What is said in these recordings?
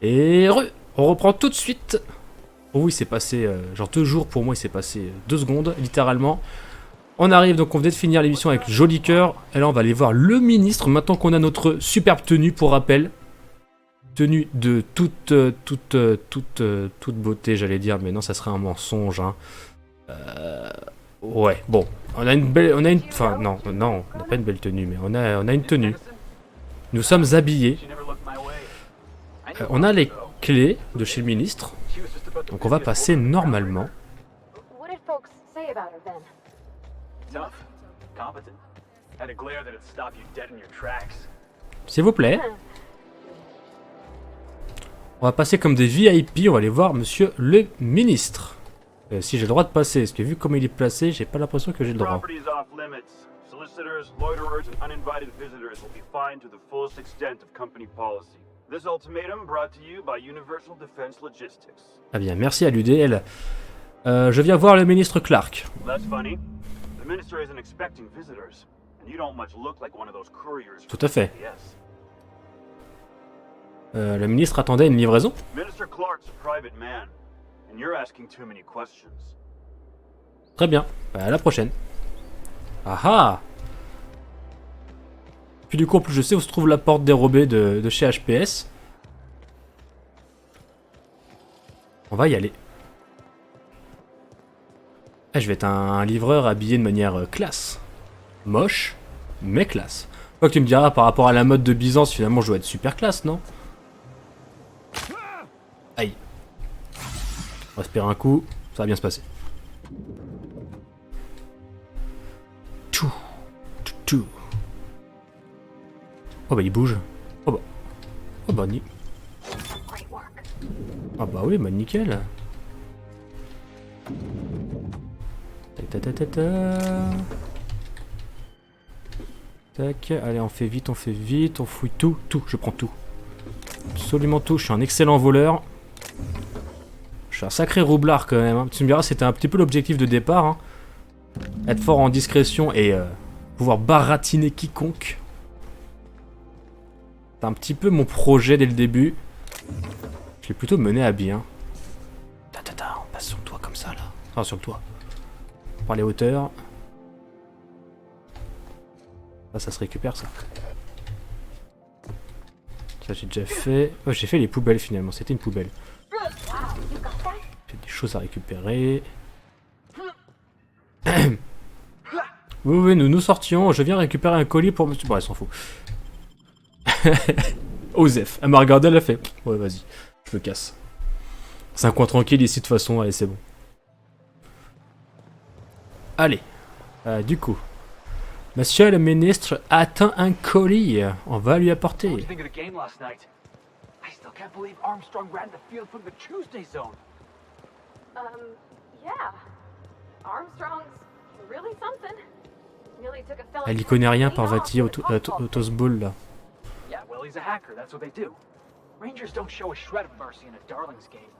Et on reprend tout de suite. Oh oui, c'est passé, genre 2 jours pour moi, il s'est passé 2 secondes, littéralement. On arrive, donc on venait de finir l'émission avec Joli Cœur. Et là, on va aller voir le ministre, maintenant qu'on a notre superbe tenue, pour rappel. Tenue de toute beauté, j'allais dire, mais non, ça serait un mensonge, hein. Ouais, bon, on a une belle, enfin, non, on n'a pas une belle tenue, mais on a une tenue. Nous sommes habillés. On a les clés de chez le ministre, donc on va passer normalement. S'il vous plaît. On va passer comme des VIP, on va aller voir monsieur le ministre. Si j'ai le droit de passer, parce que vu comment il est placé, j'ai pas l'impression que j'ai le droit. Ah bien, merci à l'UDL. Je viens voir le ministre Clarke. Tout à fait. Le ministre attendait une livraison. Très bien, bah, à la prochaine. Ah ah. Puis du coup, en plus, je sais où se trouve la porte dérobée de chez HPS. On va y aller. Ah, je vais être un livreur habillé de manière classe. Moche, mais classe. Quoi que tu me diras, par rapport à la mode de Byzance, finalement, je dois être super classe, non? Aïe. On va espérer un coup, ça va bien se passer. Tchou, tchou, tchou. Oh bah il bouge. Oh bah ni. Ah bah oui, bah nickel. Ta ta ta ta. Tac, allez on fait vite, on fouille tout, je prends tout. Absolument tout, je suis un excellent voleur. Je suis un sacré roublard quand même, hein. Tu me diras, c'était un petit peu l'objectif de départ, hein. Être fort en discrétion et pouvoir baratiner quiconque. C'est un petit peu mon projet dès le début. Je l'ai plutôt mené à bien. On passe sur le toit comme ça là. Enfin sur le toit. Par les hauteurs. Ça se récupère ça. Ça j'ai déjà fait. Oh, j'ai fait les poubelles finalement, c'était une poubelle. J'ai des choses à récupérer. Oui, nous sortions. Je viens récupérer un colis pour monsieur. Bon, elle s'en fout. Osef. Elle m'a regardé, elle a fait. Ouais, vas-y, je me casse. C'est un coin tranquille ici de toute façon, allez, c'est bon. Allez. Du coup. Monsieur le ministre attend un colis. On va lui apporter. Elle y connaît rien par Vati au Tosball là. Rangers don't show a shred of mercy in a Darlings game.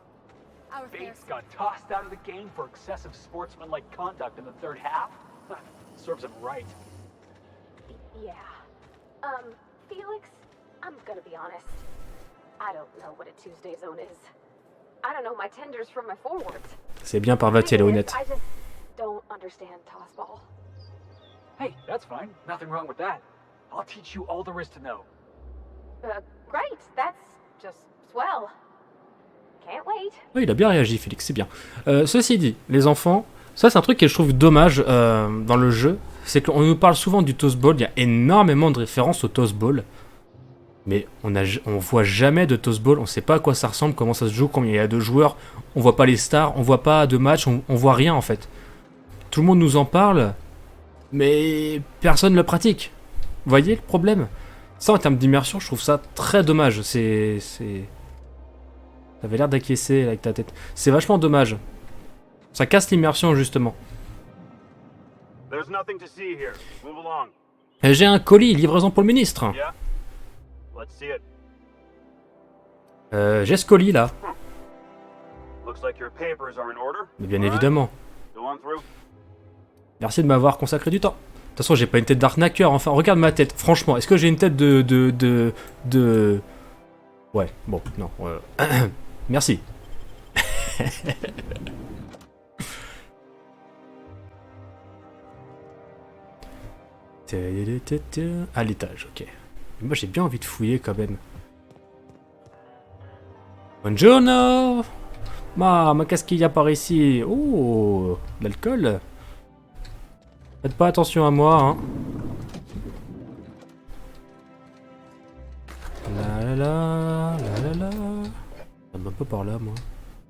Bates got tossed out of the game for excessive sportsmanlike conduct in the third half. Serves him right. Yeah. Felix, I'm gonna be honest. I don't know what a Tuesday zone is. I don't know my tenders from my forwards. C'est bien par Vati, elle est honnête. I just don't understand tossball. Hey, that's fine. Nothing wrong with that. I'll teach you all there is to know. Great. That's just swell. Can't wait. Oui, il a bien réagi, Félix, c'est bien. Ceci dit, les enfants, ça c'est un truc que je trouve dommage dans le jeu, c'est qu'on nous parle souvent du tossball, il y a énormément de références au tossball, mais on voit jamais de tossball, on sait pas à quoi ça ressemble, comment ça se joue, combien il y a de joueurs, on voit pas les stars, on voit pas de match, on voit rien en fait. Tout le monde nous en parle, mais personne le pratique. Vous voyez le problème? Ça en termes d'immersion, je trouve ça très dommage, c'est... T'avais l'air d'acquiescer avec ta tête. C'est vachement dommage. Ça casse l'immersion, justement. J'ai un colis, livraison pour le ministre. J'ai ce colis, là. Mais bien évidemment. Merci de m'avoir consacré du temps. De toute façon, j'ai pas une tête d'arnaqueur. Enfin, regarde ma tête. Franchement, est-ce que j'ai une tête de Ouais, bon, non. Merci. À l'étage, ok. Moi j'ai bien envie de fouiller quand même. Buongiorno. Ma qu'est-ce qu'il y a par ici? Oh, de l'alcool. Faites pas attention à moi, hein. La la la, la la la. Ça me va pas par là, moi.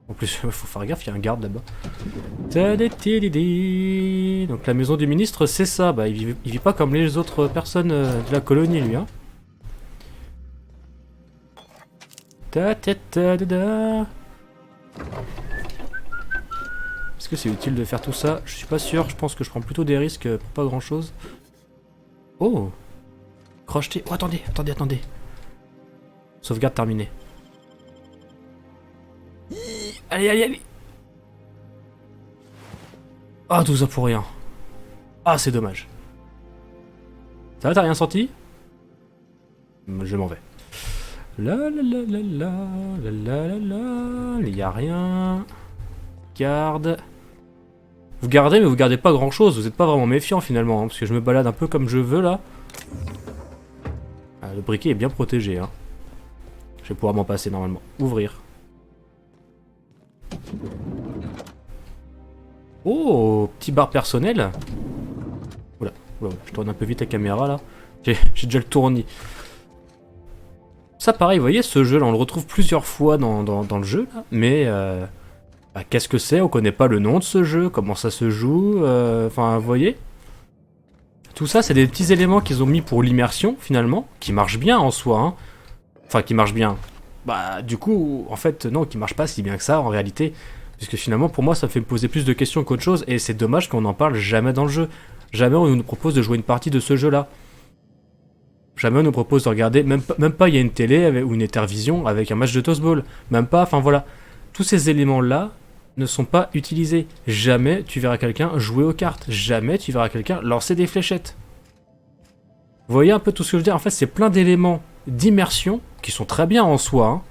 En plus, faut faire gaffe, il y a un garde là-bas. Donc la maison du ministre, c'est ça. Bah, il vit pas comme les autres personnes de la colonie, lui, hein. Est-ce que c'est utile de faire tout ça? Je suis pas sûr, je pense que je prends plutôt des risques pour pas grand chose. Oh, crocheté. Oh, attendez. Sauvegarde terminée. Allez. Ah, tout ça pour rien. Ah, c'est dommage. Ça va, t'as rien senti? Je m'en vais. La la la la la la la la la. Il y a rien. Garde. Vous gardez, mais vous gardez pas grand chose. Vous êtes pas vraiment méfiant finalement, hein, parce que je me balade un peu comme je veux là. Ah, le briquet est bien protégé, hein. Je vais pouvoir m'en passer normalement. Ouvrir. Oh, petit bar personnel. Oula, je tourne un peu vite la caméra là. J'ai déjà le tournis. Ça pareil, vous voyez, ce jeu là, on le retrouve plusieurs fois dans le jeu là, mais bah, qu'est-ce que c'est? On connaît pas le nom de ce jeu, comment ça se joue, enfin, vous voyez? Tout ça, c'est des petits éléments qu'ils ont mis pour l'immersion, finalement, qui marchent bien en soi, hein. Enfin, qui marchent bien. Bah, du coup, en fait, non, qui marchent pas si bien que ça, en réalité. Puisque finalement, pour moi, ça me fait me poser plus de questions qu'autre chose, et c'est dommage qu'on n'en parle jamais dans le jeu. Jamais on nous propose de jouer une partie de ce jeu-là. Jamais on nous propose de regarder, même pas il y a une télé ou une Intervision avec un match de tossball. Même pas, enfin voilà. Tous ces éléments-là ne sont pas utilisés. Jamais tu verras quelqu'un jouer aux cartes. Jamais tu verras quelqu'un lancer des fléchettes. Vous voyez un peu tout ce que je veux dire? En fait, c'est plein d'éléments d'immersion qui sont très bien en soi, hein,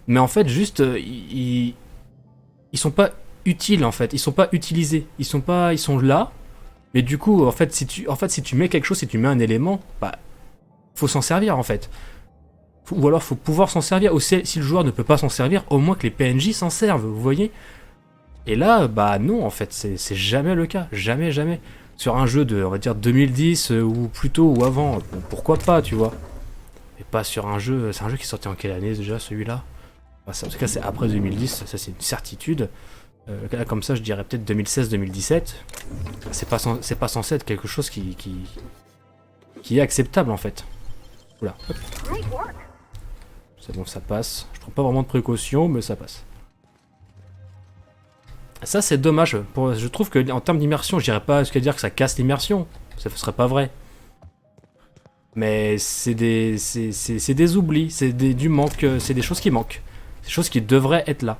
mais en fait, juste, ils sont pas utiles, en fait. Ils sont pas utilisés. Ils sont là, mais du coup, en fait, si tu mets quelque chose, si tu mets un élément, bah, faut s'en servir, en fait. Ou alors, faut pouvoir s'en servir. Ou si le joueur ne peut pas s'en servir, au moins que les PNJ s'en servent, vous voyez? Et là, bah non, en fait, c'est jamais le cas. Jamais. Sur un jeu de, on va dire, 2010, ou plus tôt, ou avant, bon, pourquoi pas, tu vois? Et pas sur un jeu... C'est un jeu qui est sorti en quelle année, déjà, celui-là? Enfin, en tout cas, c'est après 2010, ça c'est une certitude. Là, comme ça, je dirais peut-être 2016-2017. C'est pas censé être quelque chose qui est acceptable, en fait. Oula. C'est bon, ça passe. Je prends pas vraiment de précautions, mais ça passe. Ça, c'est dommage. Je trouve que en termes d'immersion, je dirais pas jusqu'à dire que ça casse l'immersion. Ça ne serait pas vrai. Mais c'est des oublis, c'est du manque, c'est des choses qui manquent. C'est des choses qui devraient être là.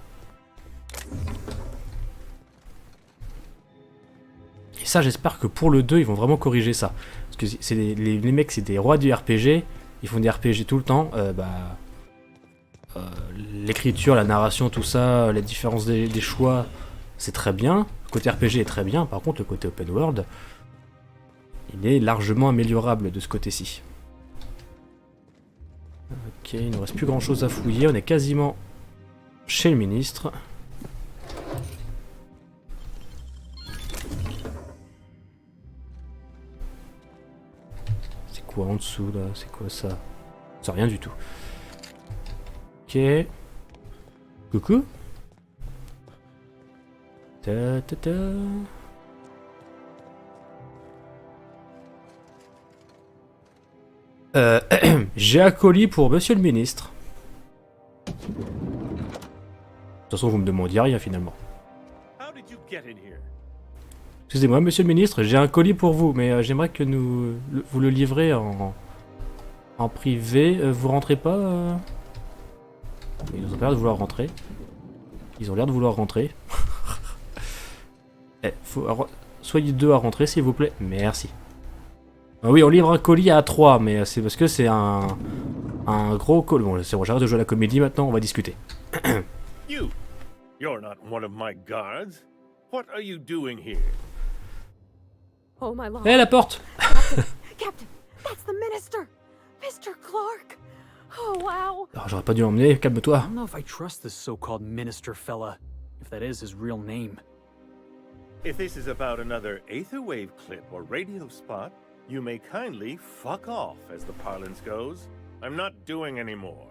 Et ça, j'espère que pour le 2, ils vont vraiment corriger ça. Parce que c'est les mecs, c'est des rois du RPG. Ils font des RPG tout le temps. L'écriture, la narration, tout ça, la différence des choix, c'est très bien. Le côté RPG est très bien. Par contre, le côté open world, il est largement améliorable de ce côté-ci. Ok, il ne nous reste plus grand chose à fouiller. On est quasiment chez le ministre. C'est quoi en dessous là? C'est quoi ça? C'est rien du tout. Ok. Coucou. Ta ta ta. J'ai un colis pour monsieur le ministre. De toute façon, vous me demandiez rien finalement. Excusez-moi, monsieur le ministre, j'ai un colis pour vous, mais j'aimerais que vous le livrez en privé. Vous rentrez pas Ils ont l'air de vouloir rentrer. Soyez deux à rentrer, s'il vous plaît. Merci. Ah oui, on livre un colis à 3, mais c'est parce que c'est un Un gros call. Bon, c'est bon, j'arrête de jouer à la comédie maintenant, on va discuter. You're not one of my guards. What are you doing here? Oh my lord. Eh, la porte! Captain, that's the minister. Mr. Clarke. Oh wow. Alors, j'aurais pas dû l'emmener, calme-toi. I don't know if I trust this so-called minister fella, if that is his real name. If this is about another Aetherwave clip or radio spot, you may kindly fuck off, as the parlance goes. I'm not doing any more.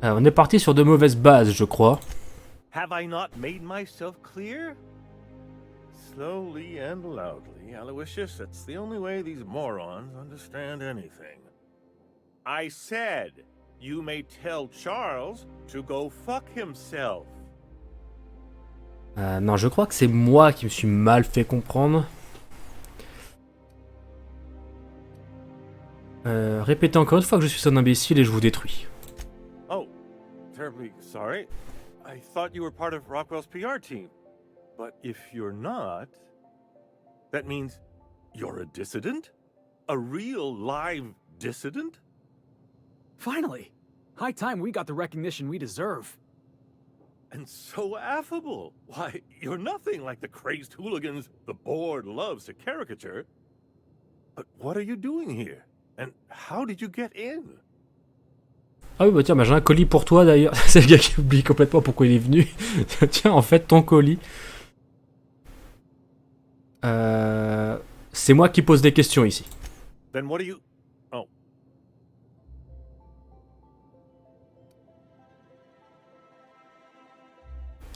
Alors, on est parti sur de mauvaises bases, je crois. Have I not made myself clear? Slowly and loudly, Aloysius, that's the only way these morons understand anything. I said, you may tell Charles to go fuck himself. Non, je crois que c'est moi qui me suis mal fait comprendre. Répétez encore une fois que je suis un imbécile et je vous détruis. Oh, terribly sorry. I thought you were part of Rockwell's PR team. But if you're not, that means you're a dissident? A real live dissident? Finally! High time we got the recognition we deserve. And so affable. Why, you're nothing like the crazed hooligans the board loves to caricature. But what are you doing here? And how did you get in? Ah oui, bah tiens, bah j'ai un colis pour toi d'ailleurs. C'est le gars qui oublie complètement pourquoi il est venu. Tiens, en fait, ton colis. C'est moi qui pose des questions ici. Then what are you... Oh.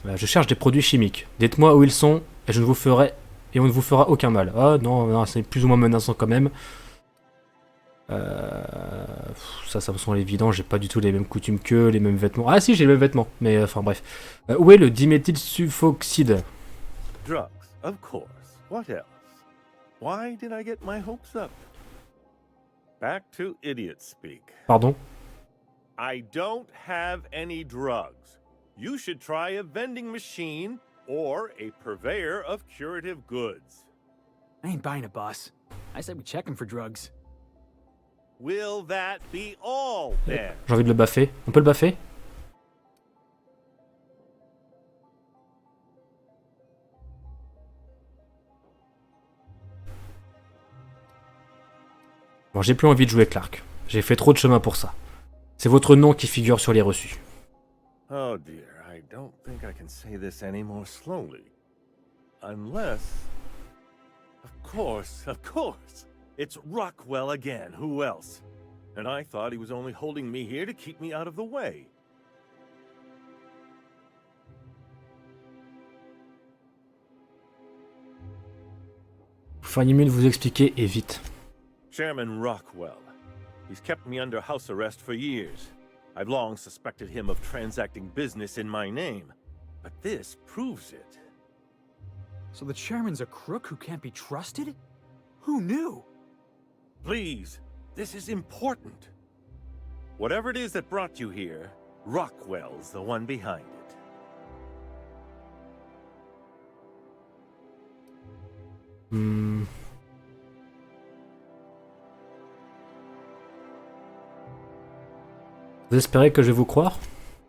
Je cherche des produits chimiques. Dites-moi où ils sont et je ne vous ferai... Et on ne vous fera aucun mal. Ah non, non, c'est plus ou moins menaçant quand même. Ça me semble évident, j'ai pas du tout les mêmes coutumes qu'eux, les mêmes vêtements. Ah si, j'ai les mêmes vêtements, mais enfin bref. Où est le diméthylsulfoxyde? Drugs, of course. What else? Why did I get my hopes up? Back to idiot speak. Pardon? I don't have any drugs. You should try a vending machine or a purveyor of curative goods. I ain't buying it, boss. I said we check him for drugs. Will that be all, then? J'ai envie de le baffer. On peut le baffer? Bon, j'ai plus envie de jouer Clarke. J'ai fait trop de chemin pour ça. C'est votre nom qui figure sur les reçus. Oh dear, I don't think I can say this any more slowly. Unless... Of course. It's Rockwell again, who else? And I thought he was only holding me here to keep me out of the way. Vous feriez mieux de vous expliquer et vite. Chairman Rockwell. He's kept me under house arrest for years. I've long suspected him of transacting business in my name. But this proves it. So the chairman's a crook who can't be trusted? Who knew? Please, this is important. Whatever it is that brought you here, Rockwell's the one behind it. Vous espérez que je vais vous croire?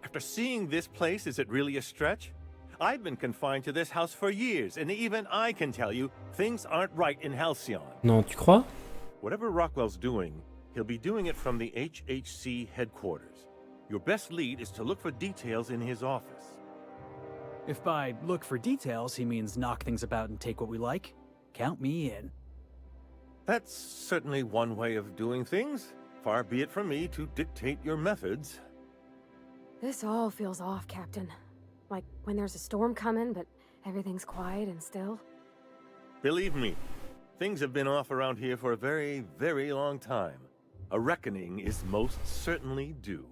After seeing this place, is it really a stretch? I've been confined to this house for years, and even I can tell you, things aren't right in Halcyon. Non, tu crois? Whatever Rockwell's doing, he'll be doing it from the HHC headquarters. Your best lead is to look for details in his office. If by look for details he means knock things about and take what we like, count me in. That's certainly one way of doing things. Far be it from me to dictate your methods. This all feels off, Captain. Like when there's a storm coming, but everything's quiet and still. Believe me, things have been off around here for a very, very long time. A reckoning is most certainly due.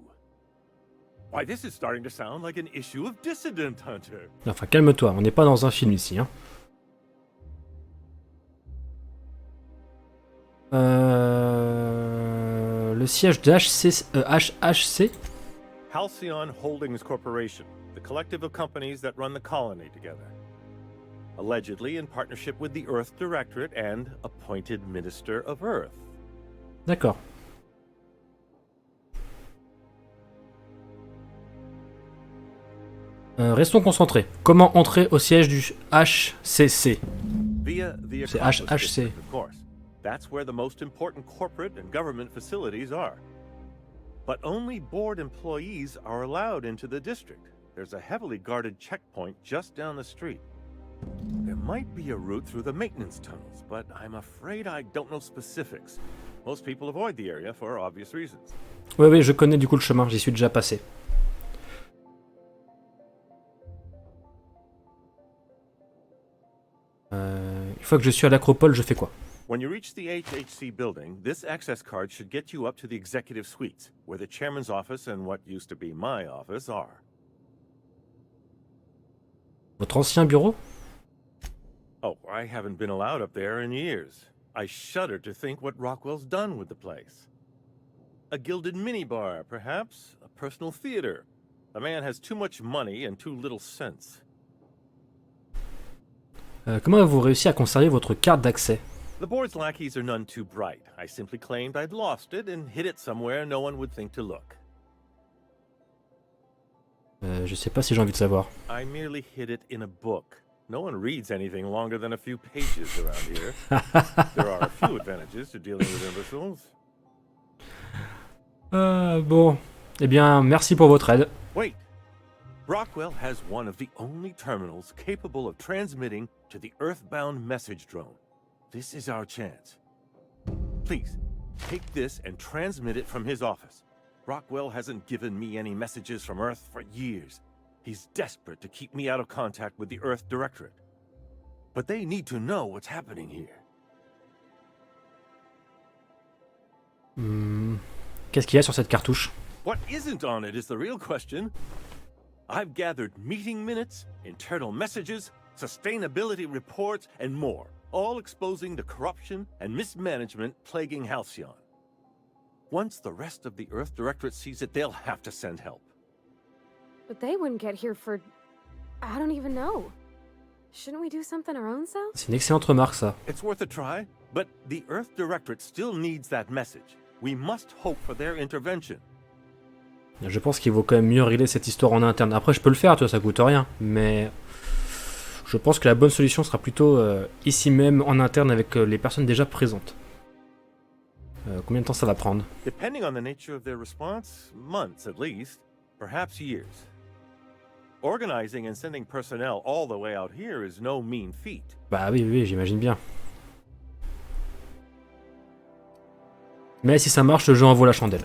Why, this is starting to sound like an issue of Dissident Hunter. Enfin, calme-toi, on n'est pas dans un film ici, hein. Le siège de HHC? Halcyon Holdings Corporation, the collective of companies that run the colony together. allegedly in partnership with the Earth Directorate and appointed Minister of Earth. D'accord. Restons concentrés. Comment entrer au siège du HCC? Via the C'est Acropolis HHC. District, of course. That's where the most important corporate and government facilities are. But only board employees are allowed into the district. There's a heavily guarded checkpoint just down the street. There might be a route through the maintenance tunnels, but I'm afraid I don't know specifics. Most people avoid the area for obvious reasons. Oui, oui, je connais du coup le chemin, j'y suis déjà passé. Une fois que je suis à l'Acropole, je fais quoi? When you reach the HHC building, this access card should get you up to the executive suites, where the chairman's office and what used to be my office are. Votre ancien bureau? Oh, I haven't been allowed up there in years. I shudder to think what Rockwell's done with the place. A gilded minibar, perhaps? A personal theater. The man has too much money and too little sense. Comment avez-vous réussi à conserver votre carte d'accès? The board's lackeys are none too bright. I simply claimed I'd lost it and hid it somewhere no one would think to look. Je sais pas si j'ai envie de savoir. I merely hid it in a book. No one reads anything longer than a few pages around here. There are a few advantages to dealing with imbeciles. Bon. Eh bien, merci pour votre aide. Wait. Rockwell has one of the only terminals capable of transmitting to the Earthbound message drone. This is our chance. Please, take this and transmit it from his office. Rockwell hasn't given me any messages from Earth for years. He's desperate to keep me out of contact with the Earth Directorate. But they need to know what's happening here. Qu'est-ce qu'il y a sur cette cartouche? What isn't on it is the real question. I've gathered meeting minutes, internal messages, sustainability reports, and more, all exposing the corruption and mismanagement plaguing Halcyon. Once the rest of the Earth Directorate sees it, they'll have to send help. But they wouldn't get here for... I don't even know. Shouldn't we do something our own selves? C'est une excellente remarque, ça. It's worth a try, but the Earth Directorate still needs that message. We must hope for their intervention. Je pense qu'il vaut quand même mieux régler cette histoire en interne. Après, je peux le faire, tu vois, ça coûte rien. Mais je pense que la bonne solution sera plutôt ici même, en interne, avec les personnes déjà présentes. Combien de temps ça va prendre? Depending on the nature of their response, months at least, perhaps years. Organizing and sending personnel all the way out here is no mean feat. Bah oui, oui, j'imagine bien. Mais si ça marche, le jeu en vaut la chandelle.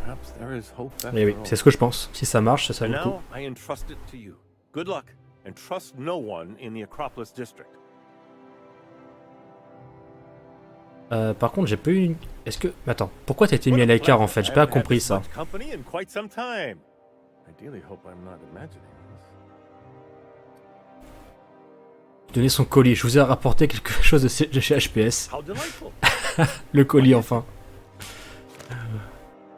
Perhaps there is hope after Et oui, all. c'est ce que je pense. Si ça marche, ça vaut And le coup. now I entrust it to you. Good luck, and trust no one in the Acropolis district. Par contre, j'ai pas eu une... Est-ce que... Attends, pourquoi t'as été mis à l'écart en fait? J'ai pas compris ça. Company in quite some time. Ideally, hope I'm not imagining this. Donner son colis. Je vous ai rapporté quelque chose de chez HPS. How delightful. Le colis, enfin.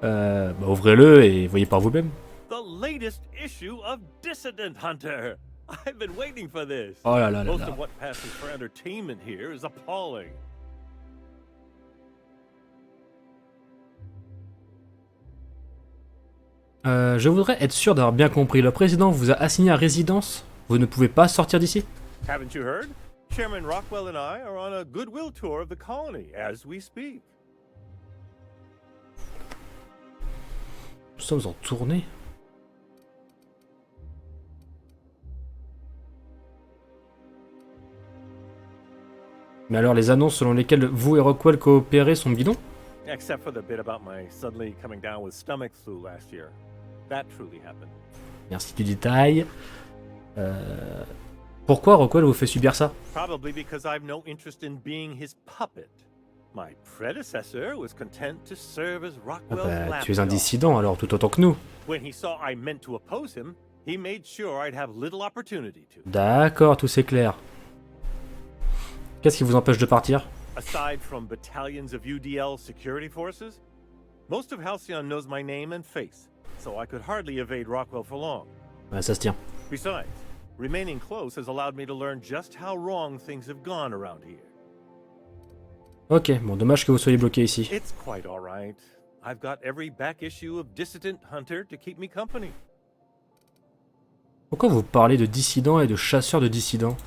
Bah, ouvrez-le et voyez par vous-même. The latest issue of Dissident Hunter. I've been waiting for this. Oh là là là Most là. of what passes for entertainment here is appalling. Je voudrais être sûr d'avoir bien compris. Le président vous a assigné à résidence. Vous ne pouvez pas sortir d'ici? Haven't you heard? Chairman Rockwell and I are on a goodwill tour of the colony as we speak. Nous sommes en tournée. Mais alors les annonces selon lesquelles vous et Rockwell coopérez sont bidons? Except for the bit about my suddenly coming down with stomach flu last year. That truly happened. Merci du détail. Pourquoi Rockwell vous fait subir ça? Probably because I've no interest in being his puppet. My predecessor was content to serve as Ah Rockwell's bah, tu es un lapdog. dissident alors tout autant que nous. When he saw I meant to oppose him, he made sure I'd have little opportunity to. D'accord, tout c'est clair. Qu'est-ce qui vous empêche de partir? Aside from battalions of UDL security forces, most of Halcyon knows my name and face, so I could hardly evade Rockwell for long. Ouais, ça se tient. Besides, Remaining close has allowed me to learn just how wrong things have gone around here. Ok, bon, dommage que vous soyez bloqué ici. It's quite all right. I've got every back issue of Dissident Hunter to keep me company. Pourquoi vous parlez de dissidents et de chasseurs de dissidents?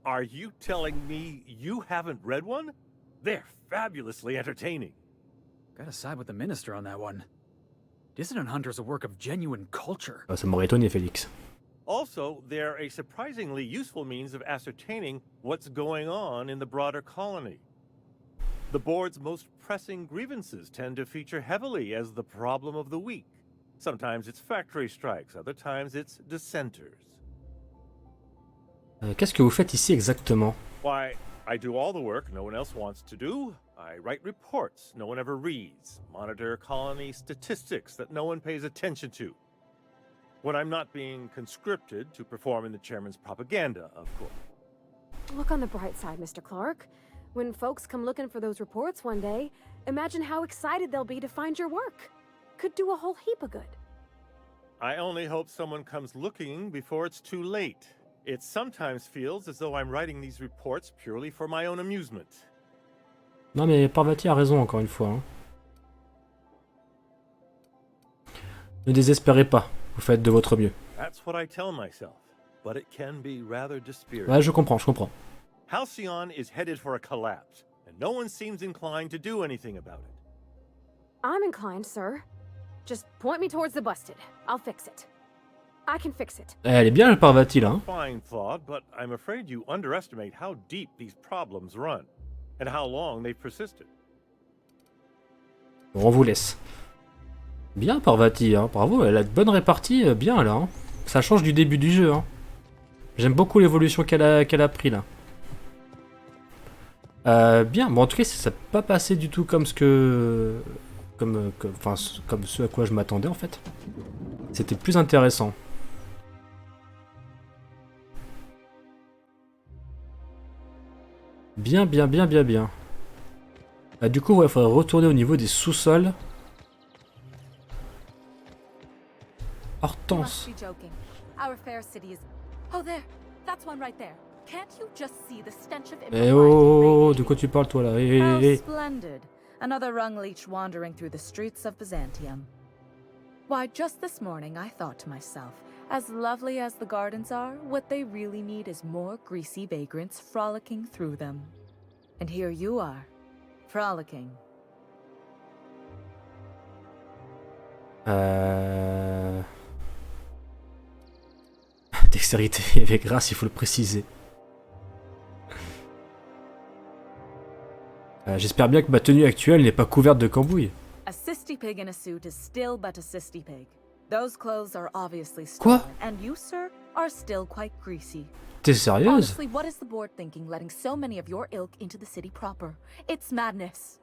Are you telling me you haven't read one? They're fabulously entertaining. Gotta side with the minister on that one. Dissident Hunter's a work of genuine culture. Ah, ça m'aurait étonné, Félix. Also, they're a surprisingly useful means of ascertaining what's going on in the broader colony. The board's most pressing grievances tend to feature heavily as the problem of the week. Sometimes it's factory strikes, other times it's dissenters. Qu'est-ce que vous faites ici exactement? Why, I do all the work no one else wants to do. I write reports no one ever reads, monitor colony statistics that no one pays attention to. When I'm not being conscripted to perform in the chairman's propaganda, of course. Look on the bright side, Mr. Clarke. When folks come looking for those reports one day, imagine how excited they'll be to find your work. Could do a whole heap of good. I only hope someone comes looking before it's too late. It sometimes feels as though I'm writing these reports purely for my own amusement. Non mais Parvati a raison encore une fois. Hein. Ne désespérez pas, vous faites de votre mieux. That's what I tell myself, but it can be rather dispiriting. Ouais, je comprends, je comprends. Halcyon is headed for a collapse, and no one seems inclined to do anything about it. I'm inclined, sir. Just point me towards the busted. I'll fix it. I can fix it. Elle est bien la Parvati là. Hein. Fine thought, but I'm afraid you underestimate how deep these problems run, and how long they've persisted. Bon, on vous laisse. Bien Parvati, hein. Bravo, elle a de bonne répartie, bien là. Hein. Ça change du début du jeu. Hein. J'aime beaucoup l'évolution qu'elle a pris là. Bien, bon en tout cas ça n'a pas passé du tout comme ce que... Comme ce à quoi je m'attendais en fait. C'était plus intéressant. Bien. Du coup, il faudrait retourner au niveau des sous-sols. Hortense. Eh oh, de quoi tu parles toi là? Splendid. Another rung leech wandering through the streets of Byzantium. Why, just this morning I thought to myself, as lovely as the gardens are, what they really need is more greasy vagrants frolicking through them. And here you are, frolicking. Dextérité avec grâce, il faut le préciser. J'espère bien que ma tenue actuelle n'est pas couverte de cambouis. A cysty pig in a suit is still but a cysty pig. Those clothes are obviously Quoi? stolen, and you, sir, are still quite greasy. T'es sérieuse? Honestly, what is the board thinking letting so many of your ilk into the city proper? It's madness.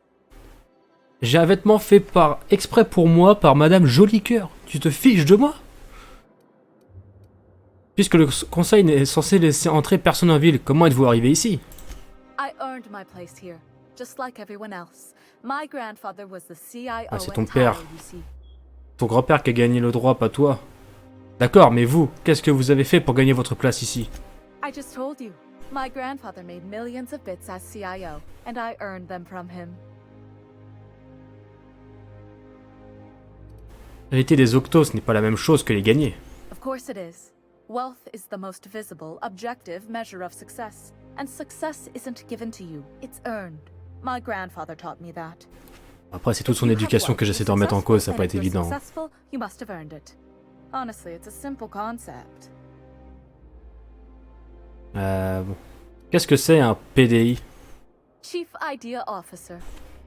J'ai un vêtement fait exprès pour moi par Madame Jolicoeur. Tu te fiches de moi? Puisque le conseil n'est censé laisser entrer personne en ville, comment êtes-vous arrivé ici? I earned my place here, just like everyone else. My grandfather was the CIO. Ah, c'est ton in père. Tower, you see. Ton grand-père qui a gagné le droit, pas toi. D'accord, mais vous, qu'est-ce que vous avez fait pour gagner votre place ici? I just told you. My grandfather made millions of bits as CIO, and I earned them from him. Hériter des octos, ce n'est pas la même chose que les gagner. Of course it is. Wealth is the most visible, objective measure of success. And success isn't given to you, it's earned. My grandfather taught me that. Après, c'est toute son éducation que j'essaie de remettre en cause, ça n'a pas été évident. Successful, you must have earned it. Honestly, it's a simple concept. Bon. Qu'est-ce que c'est un PDI? Chief Idea Officer.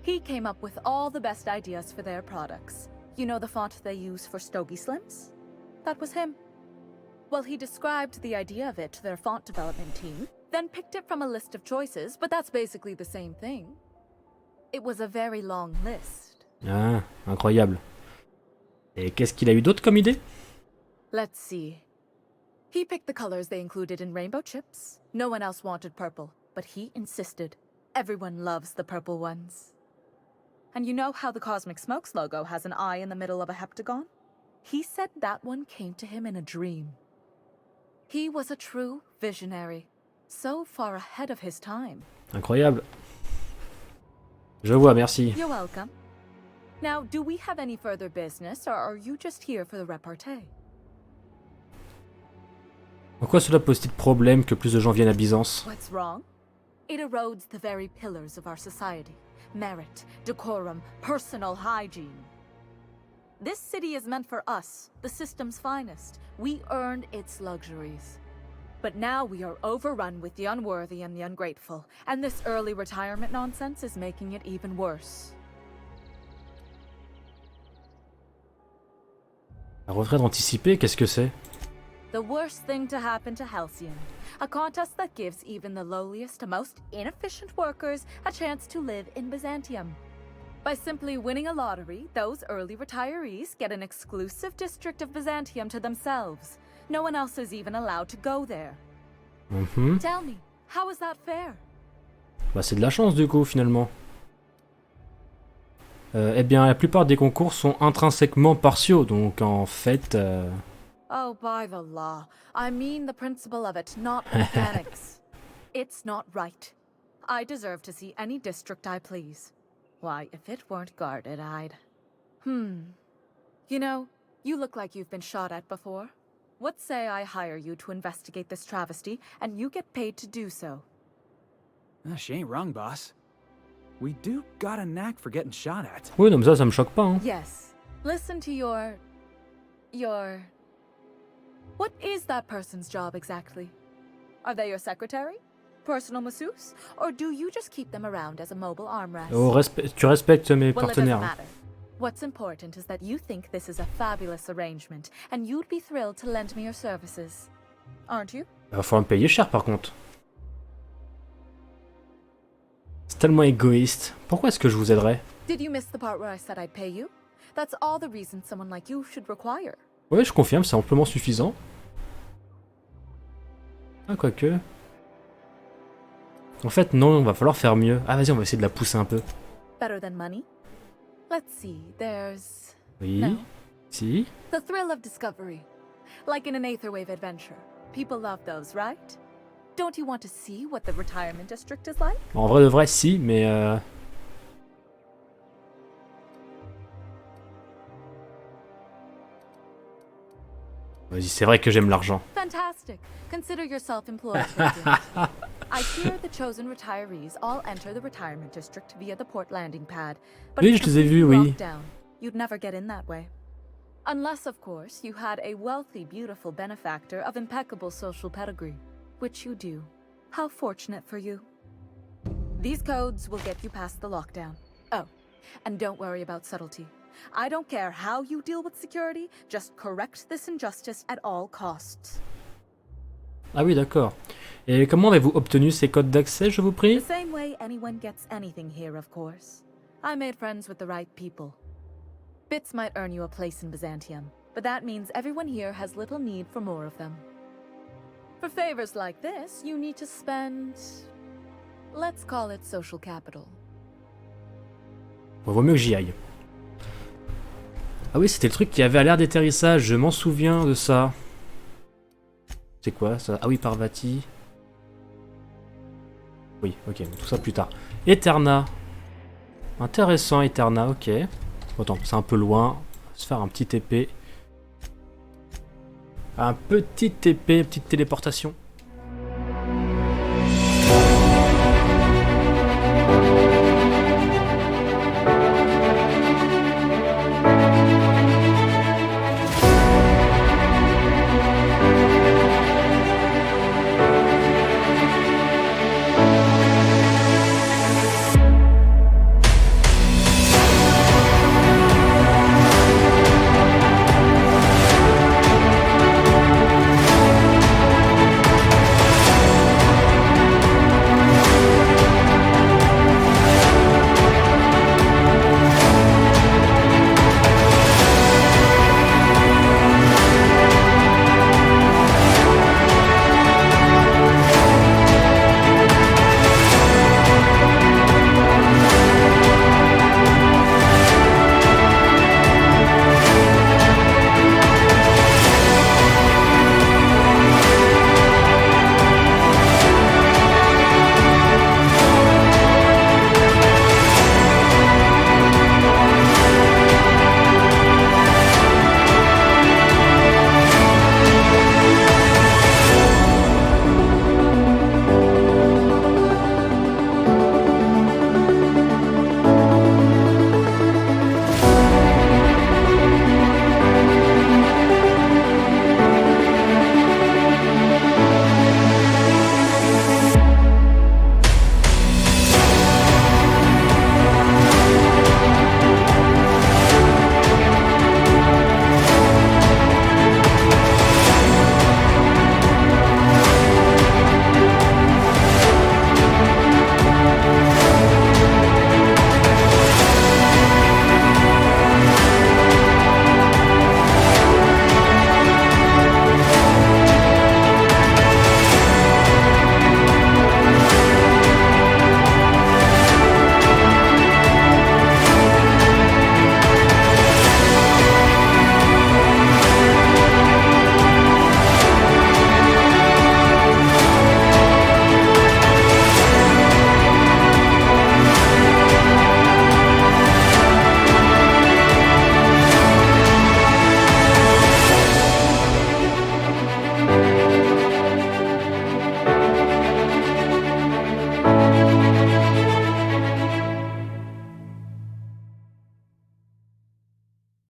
He came up with all the best ideas for their products. You know the font they use for Stogie Slims? That was him. Well, he described the idea of it to their font development team, then picked it from a list of choices, but that's basically the same thing. It was a very long list. Ah, incroyable. Et qu'est-ce qu'il a eu d'autre comme idée? Let's see. He picked the colors they included in rainbow chips. No one else wanted purple, but he insisted. Everyone loves the purple ones. And you know how the Cosmic Smokes logo has an eye in the middle of a heptagon? He said that one came to him in a dream. He was a true visionary, so far ahead of his time. Incroyable. Je vois, merci. You're welcome. Now, do we have any further business, or are you just here for the repartee? En quoi cela pose-t-il problème que plus de gens viennent à Byzance? What's wrong? It erodes the very pillars of our society. Merit, decorum, personal hygiene. This city is meant for us, the system's finest. We earned its luxuries. But now we are overrun with the unworthy and the ungrateful, and this early retirement nonsense is making it even worse. La retraite anticipée, qu'est-ce que c'est? The worst thing to happen to Halcyon. A contest that gives even the lowliest and most inefficient workers a chance to live in Byzantium. By simply winning a lottery, those early retirees get an exclusive district of Byzantium to themselves. No one else is even allowed to go there. Tell me, how is that fair? Bah c'est de la chance du coup finalement. Eh bien la plupart des concours sont intrinsèquement partiaux, donc en fait... Oh, by the law. I mean the principle of it, not mechanics. It's not right. I deserve to see any district I please. Why, if it weren't guarded, I'd... You know, you look like you've been shot at before. What say I hire you to investigate this travesty, and you get paid to do so? She ain't wrong, boss. We do got a knack for getting shot at. Oui, non mais ça me choque pas. Hein. Yes. Listen to your... What is that person's job exactly? Are they your secretary? Personal masseuse? Or do you just keep them around as a mobile armrest? Oh, tu respectes mes Well, it partenaires. doesn't Hein. matter. What's important is that you think this is a fabulous arrangement, and you'd be thrilled to lend me your services. Aren't you? Il va falloir me payer cher par contre. C'est tellement égoïste. Pourquoi est-ce que je vous aiderais? Did you miss the part where I said I'd pay you? That's all the reason someone like you should require. Oui, je confirme, c'est amplement suffisant. Ah, quoique... En fait, non, va falloir faire mieux. Ah, vas-y, on va essayer de la pousser un peu. Better than money? Let's see, there's... Oui. No. Si. The thrill of discovery. Like in an Aetherwave adventure. People love those, right? Don't you want to see what the retirement district is like? En vrai de vrai, si, mais... Vas-y, c'est vrai que j'aime l'argent. Fantastic. Consider yourself employed for a bit. I hear the chosen retirees all enter the retirement district via the port landing pad. But Oui, it's je les ai vus, completely oui. locked down. You'd never get in that way. Unless, of course, you had a wealthy, beautiful benefactor of impeccable social pedigree. Which you do. How fortunate for you. These codes will get you past the lockdown. Oh, and don't worry about subtlety. I don't care how you deal with security, just correct this injustice at all costs. Ah oui, d'accord. Et comment avez-vous obtenu ces codes d'accès, je vous prie? The same way anyone gets anything here, of course. I made friends with the right people. Bits might earn you a place in Byzantium, but that means everyone here has little need for more of them. For favors like this, you need to spend... let's call it social capital. Bon, vaut mieux que j'y aille. Ah oui, c'était le truc qui avait à l'air d'atterrissage, je m'en souviens de ça. C'est quoi ça? Ah oui, Parvati. Oui, ok, tout ça plus tard. Eterna. Intéressant, Eterna, ok. Attends, c'est un peu loin. On va se faire un petit TP. Un petit TP, petite téléportation.